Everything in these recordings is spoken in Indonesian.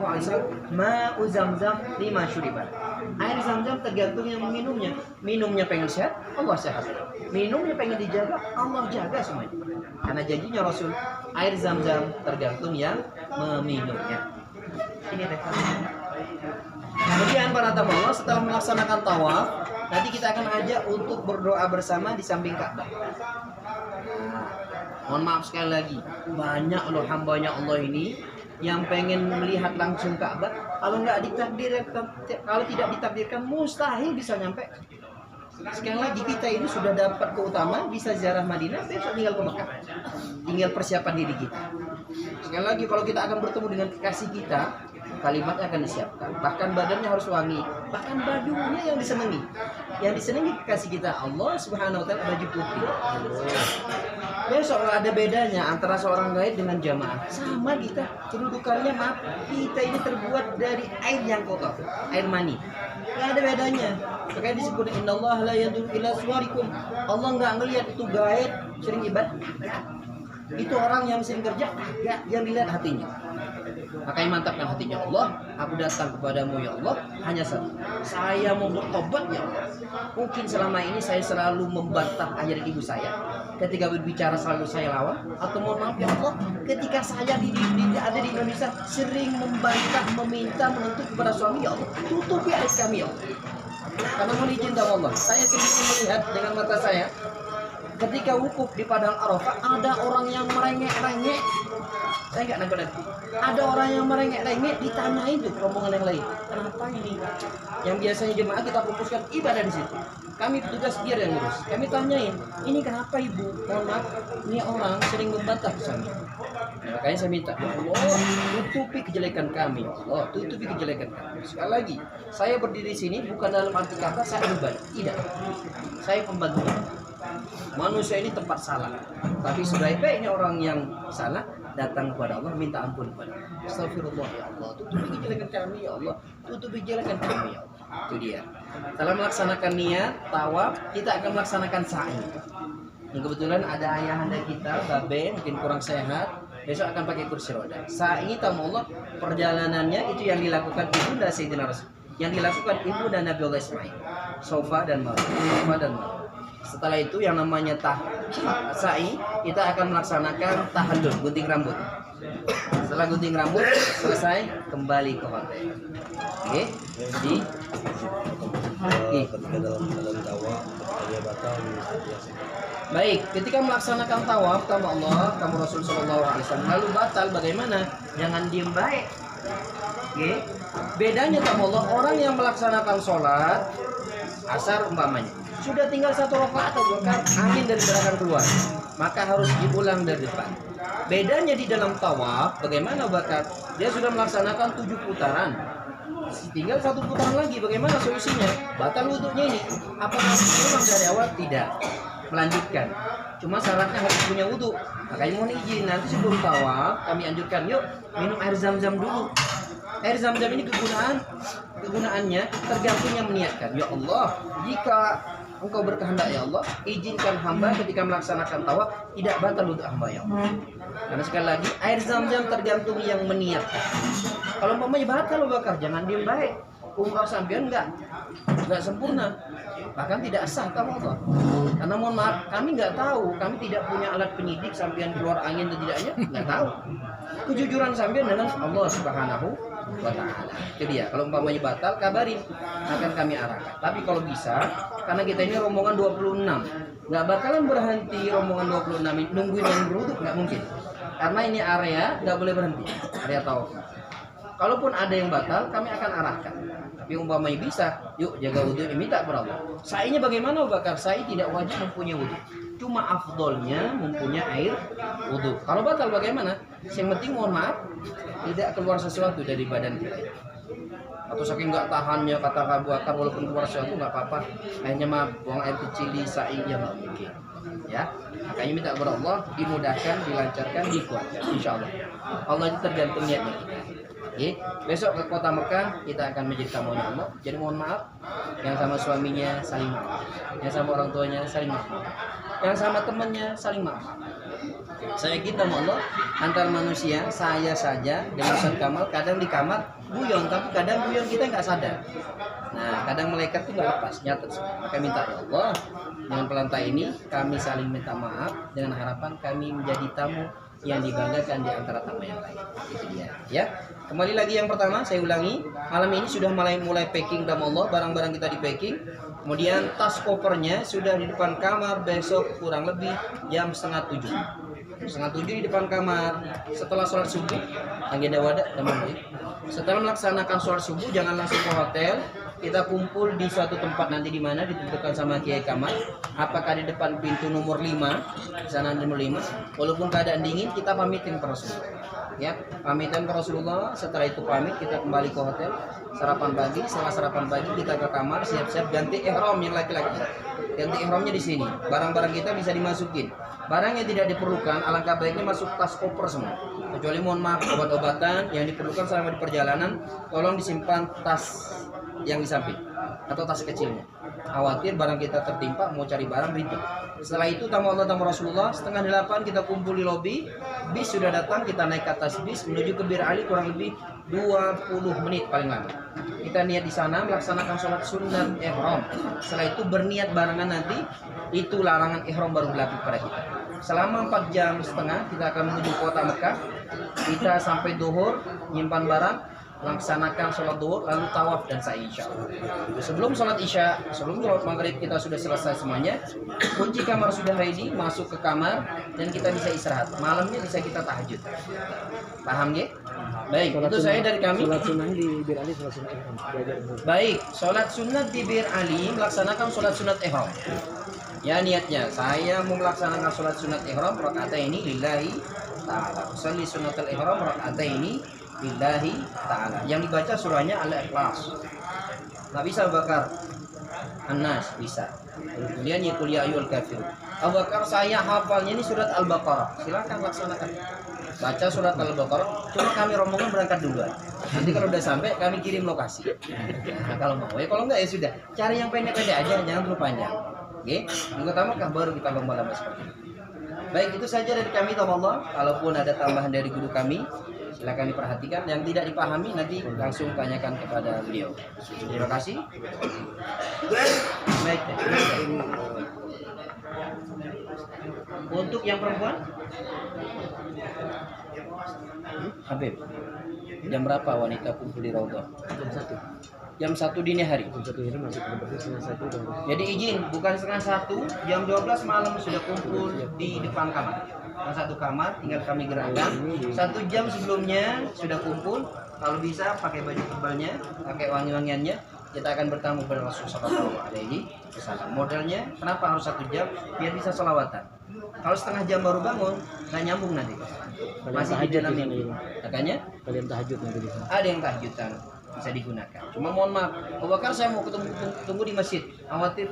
Shallallahu Alaihi Wasallam, ma'u zamzam lima syuriban. Air zam-zam tergantung yang meminumnya. Minumnya pengen sehat, Allah sehat. Minumnya pengen dijaga, Allah jaga semuanya. Karena janjinya Rasul, air zam-zam tergantung yang meminumnya. Ini referensinya. Kemudian para tamu Allah, setelah melaksanakan tawaf, nanti kita akan ajak untuk berdoa bersama di samping Ka'bah. Mohon maaf sekali lagi, banyak loh hambanya Allah ini yang pengen melihat langsung Ka'bah. Kalau tidak ditakdirkan, mustahil bisa nyampe. Sekali lagi, kita ini sudah dapat keutamaan bisa ziarah Madinah, besok tinggal ke Mekah. Tinggal persiapan diri kita. Sekali lagi, kalau kita akan bertemu dengan kekasih kita, kalimatnya akan disiapkan. Bahkan badannya harus wangi. Bahkan bajunya yang disenangi. Yang disenangi kekasih kita Allah Subhanahu Wa Taala baju putih. Besok ada bedanya antara seorang gaib dengan jamaah. Sama kita, kedudukannya maaf, kita ini terbuat dari air yang kotor, air mani. Nggak ada bedanya. Makanya disebut innallaha la yanzuru ila suwarikum. Allah nggak ngelihat itu gaib sering ibadah. Itu orang yang sering kerja, yang dilihat hatinya. Makanya mantapkan hatinya, Allah, aku datang kepadamu ya Allah, hanya satu, saya mau bertobat ya Allah. Mungkin selama ini saya selalu membantah ajaran ibu saya, ketika berbicara selalu saya lawan, atau mohon maaf ya Allah, ketika saya ada di Indonesia sering membantah, meminta, menuntut kepada suami ya Allah, tutupi aib kami ya Allah. Karena mohon izin sama Allah, saya sendiri melihat dengan mata saya, ketika wukuf di Padang Arafah, ada orang yang merengek-rengek. Saya nggak nangkep. Ada orang yang merengek-rengek, ditanyain tuh rombongan yang lain, kenapa ini? Yang biasanya jemaah kita fokuskan ibadah di situ. Kami petugas biar yang ngurus. Kami tanyain, ini kenapa ibu? Mohon maaf, ini orang sering membantah suami. Nah, makanya saya minta, ya Allah, tutupi kejelekan kami, ya Allah, tutupi kejelekan kami. Sekali lagi, saya berdiri di sini bukan dalam arti kata saya ibadah, tidak. Saya pembantu. Manusia ini tempat salah, tapi sebaik-baiknya orang yang salah datang kepada Allah minta ampun kepada Allah. Astagfirullah ya Allah, tutupi kejelekan kami ya Allah, tutupi kejelekan kami ya Allah. Itu dia. Setelah melaksanakan niat tawaf, kita akan melaksanakan sa'i. Dan kebetulan ada ayahanda kita, babe, mungkin kurang sehat, besok akan pakai kursi roda. Sa'i tamu Allah, perjalanannya itu yang dilakukan ibunda Sayyidina Rasul, yang dilakukan ibu dan Nabi Allah Ismail, Sofa dan Marwah. Setelah itu yang namanya sa'i, kita akan melaksanakan tahallul, gunting rambut. Setelah gunting rambut selesai, kembali ke hotel. Oke, jadi dalam tawaf dia batal. Baik, ketika melaksanakan tawaf kamu Allah, kamu Rasul Shallallahu Alaihi Wasallam lalu batal, bagaimana? Jangan diem baik. Oke, bedanya kamu Allah, orang yang melaksanakan sholat asar umpamanya sudah tinggal 1 rakaat atau 2 rakaat, angin dari belakang keluar, maka harus diulang dari depan. Bedanya di dalam tawaf, bagaimana bakat? Dia sudah melaksanakan 7 putaran, tinggal 1 putaran lagi, bagaimana solusinya? Batal wudhunya ini. Apakah harus diulang dari awal? Tidak, melanjutkan. Cuma syaratnya harus punya wudhu. Makanya mohon izin, nanti sebelum tawaf kami anjurkan, yuk minum air zam-zam dulu. Air zam-zam ini kegunaannya tergantung yang meniatkan. Ya Allah, jika Engkau berkehendak ya Allah, izinkan hamba ketika melaksanakan tawaf tidak batal untuk hamba ya Allah. Karena sekali lagi, air zam-zam tergantung yang meniatkan. Kalau umpamanya batal bakar, jangan diem baik. Umrah sampean enggak sempurna, bahkan tidak sah kamu Allah. Karena mohon maaf, kami nggak tahu, kami tidak punya alat penyidik sampean keluar angin atau tidaknya, nggak tahu. Kejujuran sampean dengan Allah Subhanahu wa Ta'ala. Itu dia. Kalau umpamanya batal, kabarin, akan kami arahkan. Tapi kalau bisa, karena kita ini rombongan 26, nggak bakalan berhenti rombongan 26 ini nungguin yang berwudhu, nggak mungkin. Karena ini area nggak boleh berhenti, area tawaf. Kalaupun ada yang batal, kami akan arahkan. Tapi umpamanya bisa, yuk jaga wudhu, minta kepada Allah. Sa'inya bagaimana bakar? Sa'i tidak wajib mempunyai wudhu, cuma afdolnya mempunyai air wudhu. Kalau batal bagaimana? Yang penting mohon maaf, tidak keluar sesuatu dari badan kita. Atau saking nggak tahannya kata Abu Bakar, walaupun keluar sesuatu nggak apa-apa, hanya maaf buang air kecil di sa'i ya nggak mungkin. Ya, makanya minta kepada Allah dimudahkan, dilancarkan, dikuatkan. Insya Allah. Allah itu tergantung niatnya kita. Oke, besok ke kota Mekah kita akan menjadi tamunya Allah. Jadi mohon maaf, yang sama suaminya saling maaf, yang sama orang tuanya saling maaf, yang sama temannya saling maaf. Saya kita Allah antar manusia, saya saja dengan Ustaz Kamal kadang di kamar guyon, tapi kadang guyon kita nggak sadar. Nah, kadang malaikat itu nggak lepas, nyatet semua. Maka minta ya Allah, dengan pelantai ini kami saling minta maaf dengan harapan kami menjadi tamu yang dibanggakan di antara tamu yang lain. Itu dia. Ya. Kembali lagi yang pertama, saya ulangi. Malam ini sudah mulai packing sama Allah, barang-barang kita di packing. Kemudian tas kopernya sudah di depan kamar besok kurang lebih jam 6:30. 6:30 di depan kamar. Setelah sholat subuh, agenda wadah dan maghrib. Setelah melaksanakan sholat subuh, jangan langsung ke hotel. Kita kumpul di suatu tempat nanti di mana ditentukan sama Kiai Kamal. Apakah di depan pintu nomor 5, di sana nomor 5. Walaupun keadaan dingin, kita pamitin ke Rasulullah. Ya, pamitan ke Rasulullah. Setelah itu pamit, kita kembali ke hotel. Sarapan pagi. Setelah sarapan pagi, kita ke kamar, siap-siap ganti ihram yang laki-laki. Ganti ihramnya di sini. Barang-barang kita bisa dimasukin. Barang yang tidak diperlukan, alangkah baiknya masuk tas koper semua. Kecuali mohon maaf, obat-obatan yang diperlukan selama di perjalanan, tolong disimpan tas yang di samping atau tas kecilnya. Khawatir barang kita tertimpa, mau cari barang ribet. Setelah itu tamu Allah tamu Rasulullah, 7:30 kita kumpul di lobi. Bis sudah datang, kita naik ke atas bis menuju ke Bir Ali kurang lebih 20 menit paling lama. Kita niat di sana melaksanakan sholat sunat ihram. Setelah itu berniat barengan nanti, itu larangan ihram baru berlaku pada kita. Selama 4,5 jam kita akan menuju kota Mekah. Kita sampai duhur, nyimpan barang, laksanakan sholat duhur, lalu tawaf dan sa'i insyaallah. Sebelum sholat isya, sebelum sholat maghrib kita sudah selesai semuanya. Kunci kamar sudah ready, masuk ke kamar dan kita bisa istirahat. Malamnya bisa kita tahajud. Paham ya? Baik, itu saya dari kami. Sholat sunnah di Bir Ali, sholat sunnah ihram. Baik, sholat sunat di Bir Ali melaksanakan sholat sunat ihram. Ya niatnya, saya mau melaksanakan sholat sunat ihram rakaataini lillahi ta'ala. Usolli sunatul ihram rakaataini lillahi ta'ala. Yang dibaca surahnya Al-Ikhlas. Nggak bisa Bakar An-Nas, bisa. Kemudian ya Qul ya ayyuhal kafirun. Abu Bakar saya hafalnya ini surat Al-Baqarah. Silakan laksanakan. Baca surat Al-Baqarah. Cuma kami rombongan berangkat duluan. Nanti kalau udah sampai kami kirim lokasi. Nah, kalau mau ya, kalau enggak ya sudah. Cari yang pendek-pendek aja, jangan terlalu panjang. Oke, juga tamakah baru kita lomba-lomba seperti ini. Baik, itu saja dari kami Allah. Kalaupun ada tambahan dari guru kami, silakan diperhatikan. Yang tidak dipahami nanti langsung tanyakan kepada beliau. Terima kasih. Baik. Untuk yang perempuan, Habib, jam berapa wanita kumpul di Raudhah? Jam 1. Jam 1 dini hari. Jam 1 ini masih setengah 1 dan Jadi izin, bukan setengah 1, jam 12 malam sudah kumpul di depan kamar. Yang satu kamar, tinggal kami gerakkan. 1 jam sebelumnya sudah kumpul. Kalau bisa pakai baju tebalnya, pakai wangi-wangiannya. Kita akan bertamu kepada Rasulullah SAW. Modelnya, kenapa harus 1 jam? Biar bisa sholawatan. Kalau setengah jam baru bangun, nggak nyambung nanti. Masih di dalam ini. Makanya kalian tahajud nanti di sana. ada yang tahjudan bisa digunakan. Cuma mohon maaf, Abu Bakar saya mau tunggu di masjid, khawatir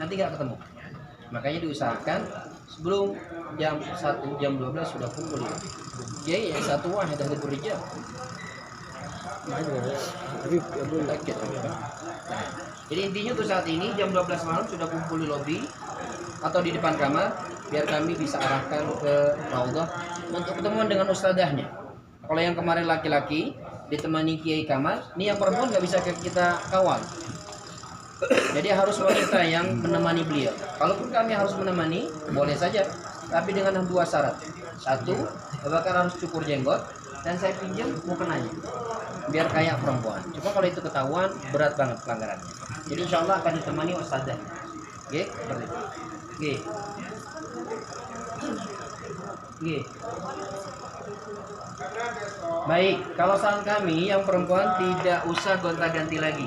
nanti nggak ketemu. Makanya diusahakan sebelum jam 1, jam 12 sudah kumpul. Ya, yang satu wah ada bekerja. Nah, tapi Nah, jadi intinya tuh saat ini jam 12 malam sudah kumpul di lobi atau di depan kamar biar kami bisa arahkan ke Raudhah untuk ketemuan dengan ustadzahnya. Kalau yang kemarin laki-laki ditemani Kiai Kamal, ini yang perempuan nggak bisa kita kawal. Jadi harus wanita yang menemani beliau. Kalaupun kami harus menemani, boleh saja, tapi dengan 2 syarat. 1, Bakar harus cukur jenggot dan saya pinjam mau kenanya, biar kayak perempuan. Cuma kalau itu ketahuan berat banget pelanggarannya. Jadi insya Allah akan ditemani ustadzah. Oke, seperti itu. Oke. Oke. Baik, kalau saran kami yang perempuan tidak usah gonta-ganti lagi.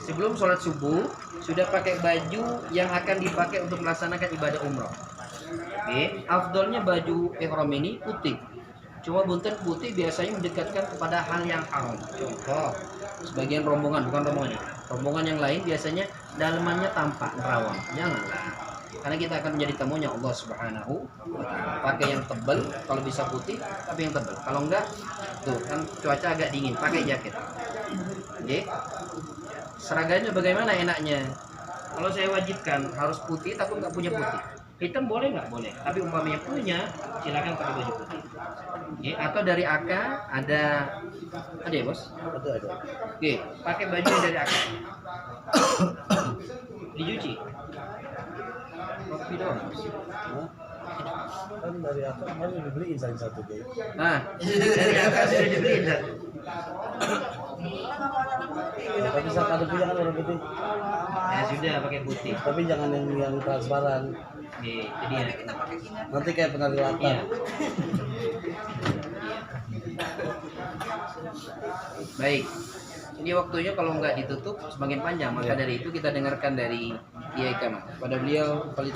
Sebelum sholat subuh sudah pakai baju yang akan dipakai untuk melaksanakan ibadah umroh. Oke, afdolnya baju ihram ini putih. Cuma bunten putih biasanya mendekatkan kepada hal yang haram. Contoh, sebagian rombongan, bukan rombongan ini, rombongan yang lain biasanya dalamannya tampak nerawang. Janganlah. Karena kita akan menjadi tamunya Allah Subhanahu wa Ta'ala. Pakai yang tebal, kalau bisa putih, tapi yang tebal. Kalau enggak, tuh kan cuaca agak dingin, pakai jaket. Oke. Seragamnya bagaimana enaknya? Kalau saya wajibkan harus putih, takut nggak punya putih. Hitam boleh nggak? Boleh. Tapi umpamanya punya, silakan pakai baju putih. Oke, atau dari AK ada ya bos? Ada. Oke, pakai baju yang dari AK. Dicuci. Kopi doang. Hah? Kan dari aku kemarin dibeliin satu guys. Nah, dari AK sudah dibeliin kan? Tapi saat ada punya kan warna putih. Ya sudah pakai putih. Tapi jangan yang transparan. Oke, jadi ya. Nanti kayak penari latar. Iya. Baik. Ini waktunya kalau nggak ditutup semakin panjang, maka dari itu kita dengarkan dari Kiai Kamal. Pada beliau kali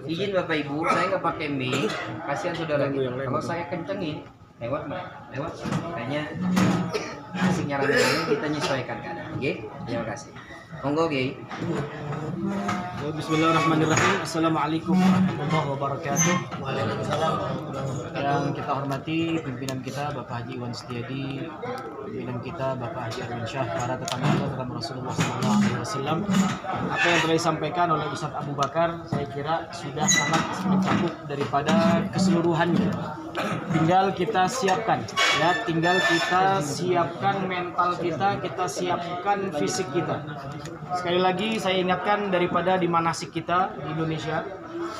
izin Bapak Ibu, saya nggak pakai mic, kasihan saudara kita. Kalau saya kencengin, lewat kayaknya asik nyaranin kita nyesuaikan kan. Oke, terima kasih. Monggo, Kiai. Bismillahirrahmanirrahim. Assalamualaikum warahmatullahi wabarakatuh. Yang kita hormati pimpinan kita Bapak Haji Iwan Setiadi, pimpinan kita Bapak Haji Arwin Syah, para tetamu Rasulullah SAW. Apa yang telah disampaikan oleh Ustaz Abu Bakar, saya kira sudah sangat mencakup daripada keseluruhannya. Tinggal kita siapkan, ya, tinggal kita siapkan mental kita siapkan fisik kita. Sekali lagi saya ingatkan daripada di manasik kita di Indonesia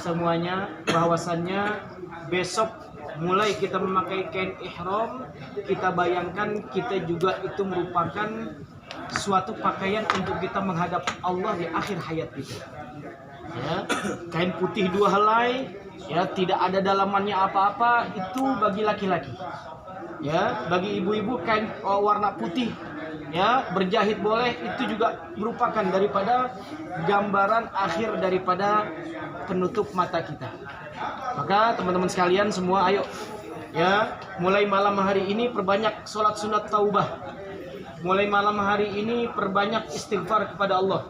semuanya bahwasannya besok mulai kita memakai kain ihram, kita bayangkan kita juga itu merupakan suatu pakaian untuk kita menghadap Allah di akhir hayat kita. Ya, kain putih 2 helai, ya, tidak ada dalamannya apa-apa, itu bagi laki-laki. Ya, bagi ibu-ibu kain warna putih, ya, berjahit boleh, itu juga merupakan daripada gambaran akhir daripada penutup mata kita. Maka teman-teman sekalian semua, ayo, ya, mulai malam hari ini perbanyak sholat sunat taubah. Mulai malam hari ini perbanyak istighfar kepada Allah.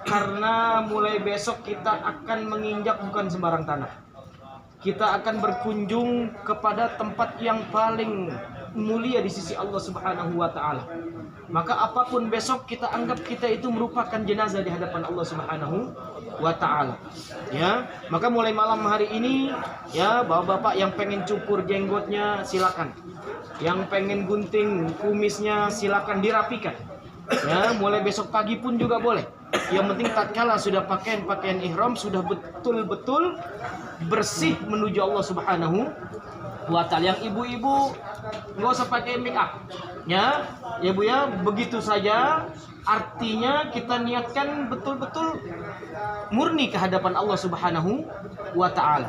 Karena mulai besok kita akan menginjak bukan sembarang tanah. Kita akan berkunjung kepada tempat yang paling mulia di sisi Allah Subhanahu wa taala. Maka apapun besok kita anggap kita itu merupakan jenazah di hadapan Allah Subhanahu wa taala. Ya, maka mulai malam hari ini, ya, bapak-bapak yang pengen cukur jenggotnya silakan. Yang pengen gunting kumisnya silakan dirapikan. Ya, mulai besok pagi pun juga boleh. Yang penting tatkala sudah pakaian ihram sudah betul-betul bersih menuju Allah Subhanahu wa taala. Yang ibu-ibu nggak usah pakai make up. Ya, ya Bu ya, begitu saja. Artinya kita niatkan betul-betul murni ke hadapan Allah Subhanahu wa taala.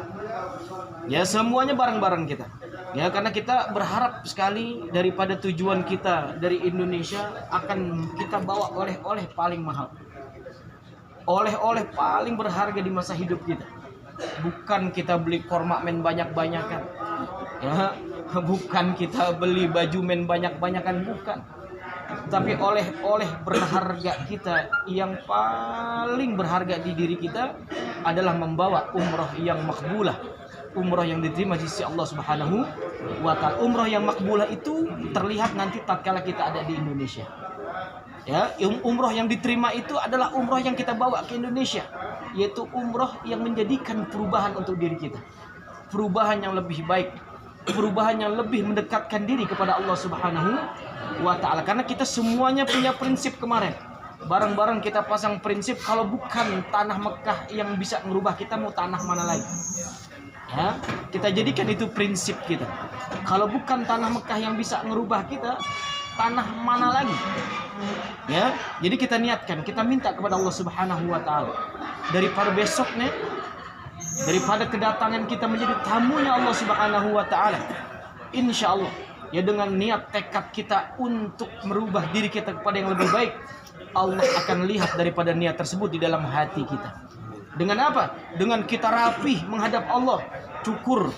Ya, semuanya bareng-bareng kita. Ya, karena kita berharap sekali daripada tujuan kita dari Indonesia akan kita bawa oleh-oleh paling mahal. Oleh-oleh paling berharga di masa hidup kita. Bukan kita beli korma men banyak-banyakan. Ya, bukan kita beli baju men banyak-banyakan, bukan. Tapi oleh-oleh berharga kita yang paling berharga di diri kita adalah membawa umroh yang makbulah, umroh yang diterima di sisi Allah Subhanahu wa taala. Umroh yang makbulah itu terlihat nanti tatkala kita ada di Indonesia. Ya, umroh yang diterima itu adalah umroh yang kita bawa ke Indonesia, yaitu umroh yang menjadikan perubahan untuk diri kita, perubahan yang lebih baik, perubahan yang lebih mendekatkan diri kepada Allah Subhanahu wa taala. Karena kita semuanya punya prinsip kemarin. Bareng-bareng kita pasang prinsip, kalau bukan tanah Mekah yang bisa merubah kita, mau tanah mana lagi? Ya, kita jadikan itu prinsip kita. Kalau bukan tanah Mekah yang bisa merubah kita, tanah mana lagi? Ya, jadi kita niatkan, kita minta kepada Allah Subhanahu wa taala daripada besoknya, daripada kedatangan kita menjadi tamunya Allah Subhanahu wa taala. Insyaallah, ya, dengan niat tekad kita untuk merubah diri kita kepada yang lebih baik, Allah akan lihat daripada niat tersebut di dalam hati kita. Dengan apa? Dengan kita rapih menghadap Allah, cukur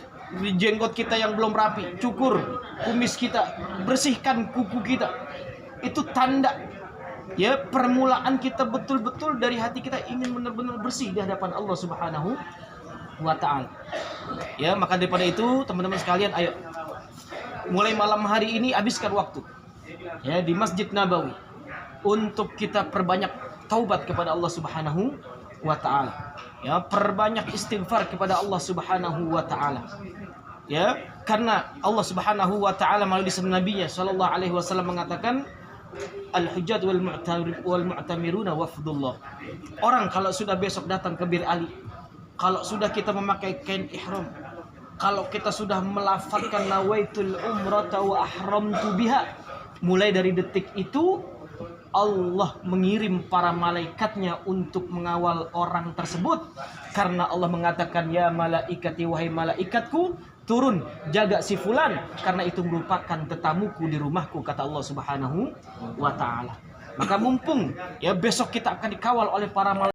jenggot kita yang belum rapi, cukur kumis kita, bersihkan kuku kita. Itu tanda, ya, permulaan kita betul-betul dari hati kita ingin benar-benar bersih di hadapan Allah Subhanahu wa taala. Ya, maka daripada itu teman-teman sekalian, ayo mulai malam hari ini habiskan waktu, ya, di Masjid Nabawi untuk kita perbanyak taubat kepada Allah Subhanahu wa taala. Ya, perbanyak istighfar kepada Allah Subhanahu wa taala. Ya, karena Allah Subhanahu wa taala melalui lisan Nabi-Nya sallallahu alaihi wasallam mengatakan al-hujjat wal mu'tamiruna wafdullah. Orang kalau sudah besok datang ke Bir Ali, kalau sudah kita memakai kain ihram, kalau kita sudah melafalkan nawaitul umrata wa ahramtu biha, mulai dari detik itu Allah mengirim para malaikatnya untuk mengawal orang tersebut, karena Allah mengatakan ya malaikati wahai malaikatku, turun jaga si fulan karena itu merupakan tetamuku di rumahku, kata Allah Subhanahu wa taala. Maka mumpung ya besok kita akan dikawal oleh para malaikat